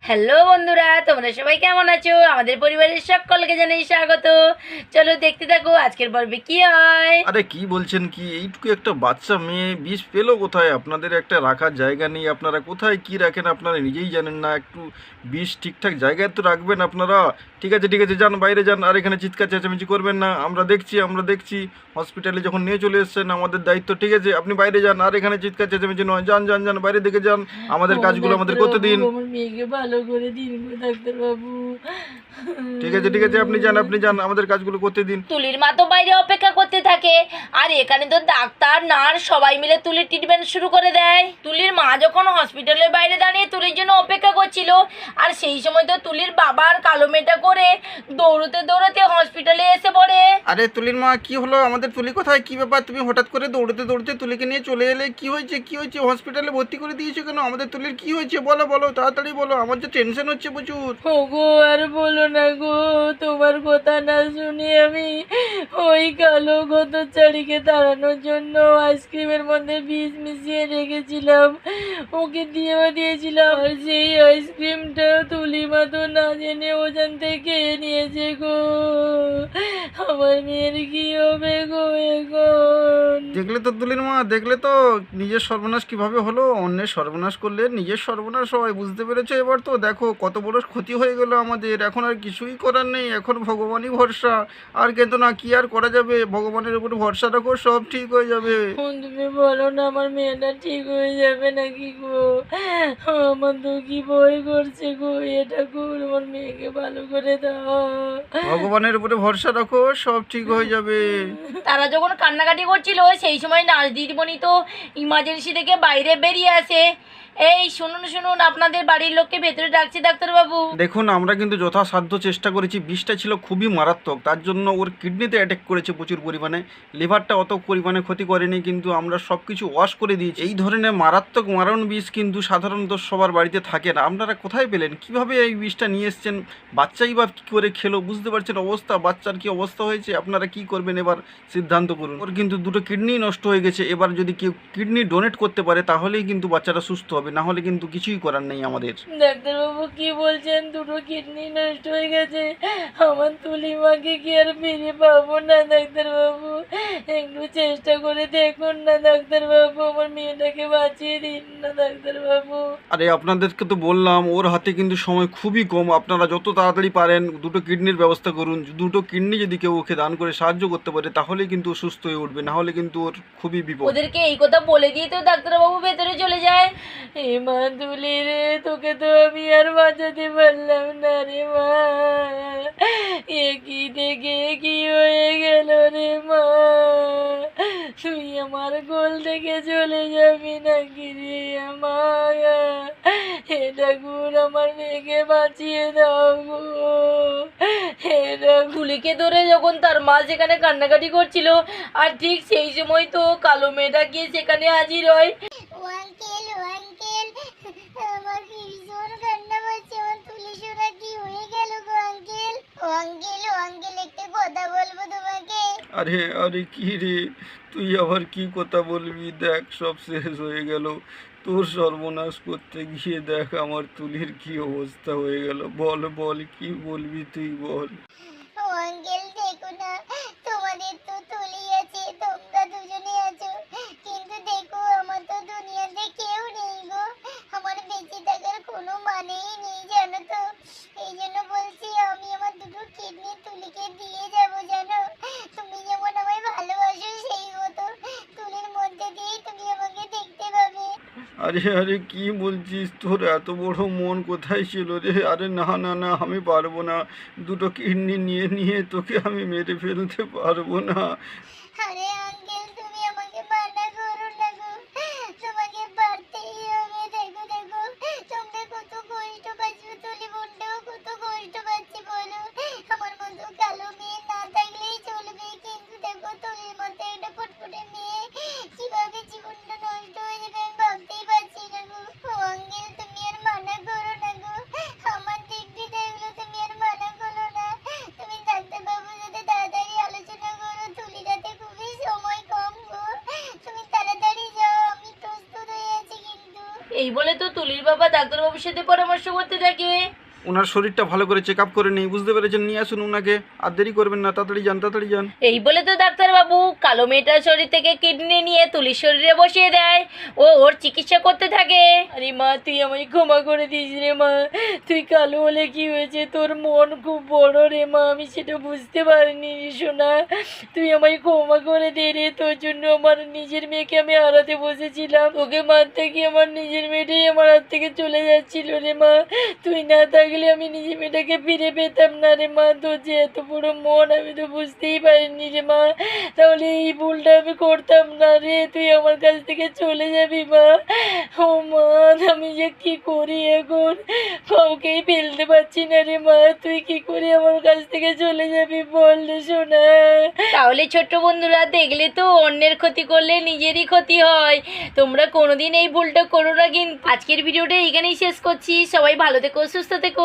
Hello বন্ধুরা, তোমরা সবাই কেমন আছো? আমাদের পরিবারের সকলকে জানাই স্বাগত। চলো দেখতে থাকো আজকের পর্বে কি হয়। আরে কি বলছেন কি এইটুকু একটা বাচ্চা মেয়ে বিষ পেলো কোথায়? আপনাদের একটা রাখার জায়গা নেই, আপনারা কোথায় কি রাখেন আপনারা নিজেই জানেন না। একটু বিষ ঠিকঠাক জায়গায় তো রাখবেন আপনারা। ঠিক আছে ঠিক আছে, যান বাইরে যান, আর এখানে চিৎকার চেঁচামেচি করবেন না। আমরা দেখছি হসপিটালে যখন নিয়ে চলে এসেছেন আমাদের দায়িত্ব। ঠিক আছে, আপনি বাইরে যান, আর এখানে চিৎকার চেঁচামেচি নয়। যান যান যান, বাইরে দিকে যান, আমাদের ও কাজগুলো আমাদের করতে ডাক্তারবাবু, দিন। আমার মেয়েকে ভালো করে দিন গো ডাক্তারবাবু। ঠিক আছে, আপনি যান, আমাদের কাজগুলো করতে দিন। তুলির মা তো বাইরে অপেক্ষা করতে থাকে, আর এখানে তো ডাক্তার নার্স সবাই মিলে তুলির ট্রিটমেন্ট শুরু করে দেয়। তুলির মা যখন হসপিটালের বাইরে দাঁড়িয়ে তুলির জন্য অপেক্ষা করছিল, আর সেই সময় তো তুলির বাবার কালো মেয়েটা করে দৌড়তে দৌড়তে হসপিটালে এসে পড়ে। আরে তুলির মা, কি হলো? আমাদের তুলি কোথায়? কি ব্যাপার? তুমি হঠাৎ করে দৌড়তে দৌড়তে তুলিকে নিয়ে চলে এলে? কি হয়েছে কি হয়েছে? হসপিটালে ভর্তি করে দিয়েছো কেন? আমাদের তুলির কি হয়েছে? বলো বলো, তাড়াতাড়ি বলো, আমার যে টেনশন হচ্ছে প্রচুর। ওগো আর বলো না গো, তোমার কথা না শুনে আমি ওই কালো গতচারীকে তাড়ানোর জন্য আইসক্রিমের মধ্যে বিষ মিশিয়ে রেখেছিলাম, ওকে দিয়েও দিয়েছিলাম, আর সেই আইসক্রিমটা তুলিমা তো না জেনে ওখান থেকে খেয়ে নিয়েছে গো। আমার মেয়ের কি হবে গো এখন? দেখলে তো তুলির মা, দেখলে তো নিজের সর্বনাশ কিভাবে হলো। অন্যের সর্বনাশ করলে নিজের সর্বনাশ হয়, বুঝতে পেরেছো? এবার তো দেখো কত বড় ক্ষতি হয়ে গেল আমাদের। এখন আর কিছুই করার নেই, এখন ভগবানই ভরসা। আর কিন্তু না, কি আর করা যাবে? ভগবানের উপর ভরসা রাখো, সব ঠিক হয়ে যাবে। তুমি বলো না আমার মেয়েটা ঠিক হয়ে যাবে নাকি গো? আমার তো কি ভয় করছে গো, এটা ঠাকুর আমার মেয়েকে ভালো করে দাও। ভগবানের উপরে ভরসা রাখো, সব ঠিক হয়ে যাবে। তারা যখন কান্নাকাটি করছিল সেই সময় নার্স দিদিমণি তো ইমার্জেন্সি থেকে বাইরে বেরিয়ে আসে। এই শুনুন শুনুন, আপনাদের বাড়ির লোককে ভেতরে ডাকছি ডাক্তারবাবু। দেখুন, আমরা কিন্তু যথাসাধ্য চেষ্টা করেছি। বিষটা ছিল খুবই মারাত্মক, তার জন্য ওর কিডনিতে অ্যাটাক করেছে প্রচুর পরিমাণে। লিভারটা অত পরিমাণে ক্ষতি করেনি, কিন্তু আমরা সব কিছু ওয়াশ করে দিয়েছি। এই ধরনের মারাত্মক মারণ বিষ কিন্তু সাধারণত সবার বাড়িতে থাকে না। আপনারা কোথায় পেলেন? কিভাবে এই বিষটা নিয়ে এসছেন? বাচ্চাই বা কী করে খেলো? বুঝতে পারছেন অবস্থা, বাচ্চার কি অবস্থা হয়েছে? আপনারা কি করবেন এবার সিদ্ধান্ত করুন। ওর কিন্তু দুটো কিডনি নষ্ট হয়ে গেছে। এবার যদি কেউ কিডনি ডোনেট করতে পারে তাহলেই কিন্তু বাচ্চাটা সুস্থ হবে, না হলে কিন্তু কিছুই করার নেই আমাদের। ডাক্তারবাবু কি বলছেন? দুটো কিডনি নষ্ট হয়ে গেছে, আমার তুলিমাকে কি আর ফিরে পাবো না ডাক্তারবাবু? একটু চেষ্টা করে দেখুন না ডাক্তারবাবু, আমার মেয়েটাকে বাঁচিয়ে দিন না ডাক্তারবাবু। আরে আপনাদেরকে তো বললাম ওর হাতে কিন্তু সময় খুবই কম। আপনারা যত তাড়াতাড়ি পারেন দুটো কিডনির ব্যবস্থা করুন। দুটো কিডনি যদি কেউ ওকে দান করে সাহায্য করতে পারে তাহলেই কিন্তু ও সুস্থ হয়ে উঠবে, না হলে কিন্তু ওর খুবই বিপদ। ওদেরকে এই কথা বলে দিয়ে তো ডাক্তারবাবু ভেতরে চলে যায়। এ মা তুলি রে, তোকে তো আমি আর বাঁচাতে পারলাম না রে মা। এ কি থেকে কি হয়ে গেল রে মা? তুই আমার কোল থেকে চলে যাবি নাকি রে আমার? হে ঠাকুর, আমার মেয়েকে বাঁচিয়ে দাও গো। তুলিকে ধরে যখন তার মা সেখানে কান্নাকাটি করছিল, আর ঠিক সেই সময় তো কালো মেয়েটা গিয়ে সেখানে হাজির হয়। ও আঙ্কেল, ও আঙ্কেল, আমার ভীষণ কান্না পাচ্ছে। আমার তুলি সোনা কি হয়ে গেল গো আঙ্কেল? ও আঙ্কেল, ও আঙ্কেল, একটা কথা বলবো তোমাকে। আরে আরে কি রে, তুই আবার কি কথা বলবি? দেখ সব শেষ হয়ে গেল। তোর সর্বনাশ করতে গিয়ে দেখ আমার তুলির কি অবস্থা হয়ে গেল। বল বল, কি বলবি তুই বল। ও আঙ্কেল, দেখো না, তোমাদের তো তুলি আছে, তোমরা দুজনে আছো, কিন্তু দেখো আমার তো দুনিয়াতে কেউ নেই গো। আমার বেঁচে থাকার কোনো মানেই নেই, জানো তো? এই জন্য বলছি আমি আমার দুটো কিডনি তুলিকে দিয়ে যাবো, জানো? তুমি যেমন আমায় ভালোবাসো সেই মতো তুলির মধ্যে দিয়েই তুমি আমাকে দেখতে পাবে। আরে আরে কি বলছিস? তোর এত বড় মন কোথায় ছিল রে? আরে না না না, আমি পারবো না। দুটো কিডনি নিয়ে নিয়ে তোকে আমি মেরে ফেলতে পারবো না। আরে আঙ্কেল, তুমি আমাকে মানা করো না গো, তোমাকে পারতেই হবে। দেখো দেখো, তোমরা কত কষ্ট পাচ্ছ, তুলি বোনটাও কত কষ্ট পাচ্ছে বলো। আমার মতো কালো মেয়ে না থাকলেই চলবে, কিন্তু দেখো তুলির মতো একটা ফুটফুটে মেয়ে কিভাবে জীবনটা নষ্ট হয়ে যাবে আমি ভাবতেই পারছি না গো। ও আঙ্কেল, তুমি আর মানা করো না গো, আমার দিকটি দেখলো, তুমি আর মানা করো না। তুমি ডাক্তারবাবুর সাথে তাড়াতাড়ি আলোচনা করো, তুলি যাতে খুবই বলে তো তুলির বাবা ডাক্তারবাবুর সাথে পরামর্শ করতে থাকে। ওনার শরীরটা ভালো করে চেক আপ করে নেই, বুঝতে পেরেছেন? নিয়ে আসুন ওনাকে, আর দেরি করবেন না, তাড়াতাড়ি যান, তাড়াতাড়ি যান। এই বলে তো ডাক্তারবাবু কালো মেয়েটার শরীর থেকে কিডনি নিয়ে তুলির শরীরে বসিয়ে দেয় ও ওর চিকিৎসা করতে থাকে। আরে মা, তুই আমায় ক্ষমা করে দিস রে মা। তুই কালো হলে কি হয়েছে, তোর মন খুব বড় রে মা, আমি সেটা বুঝতে পারিনি রে সোনা। তুই আমায় ক্ষমা করে দে রে, তোর জন্য আমার নিজের মেয়েকে আমি হারাতে বসেছিলাম। ওকে মারতে গিয়ে আমার নিজের মেয়েটাই আমার হাত থেকে চলে যাচ্ছিল রে মা। তুই না থাকলে আমি নিজের মেয়েটাকে ফিরে পেতাম না রে মা। তোর যে এত বড় মন আমি তো বুঝতেই পারিনি রে মা, তাহলে এই ভুলটা আমি করতাম না রে। তুই আমার কাছ থেকে চলে যাবি মা। ও মা, আমি যে কি করি এখন, কাউকেই ফেলতে পারছি না রে মা। তুই কি করে আমার কাছ থেকে চলে যাবি বল রে সোনা। তাহলে ছোট্ট বন্ধুরা, দেখলে তো অন্যের ক্ষতি করলে নিজেরই ক্ষতি হয়। তোমরা কোনোদিন এই ভুলটা করো না কিন্তু। আজকের ভিডিওটা এখানেই শেষ করছি। সবাই ভালো থেকো, সুস্থ থেকো।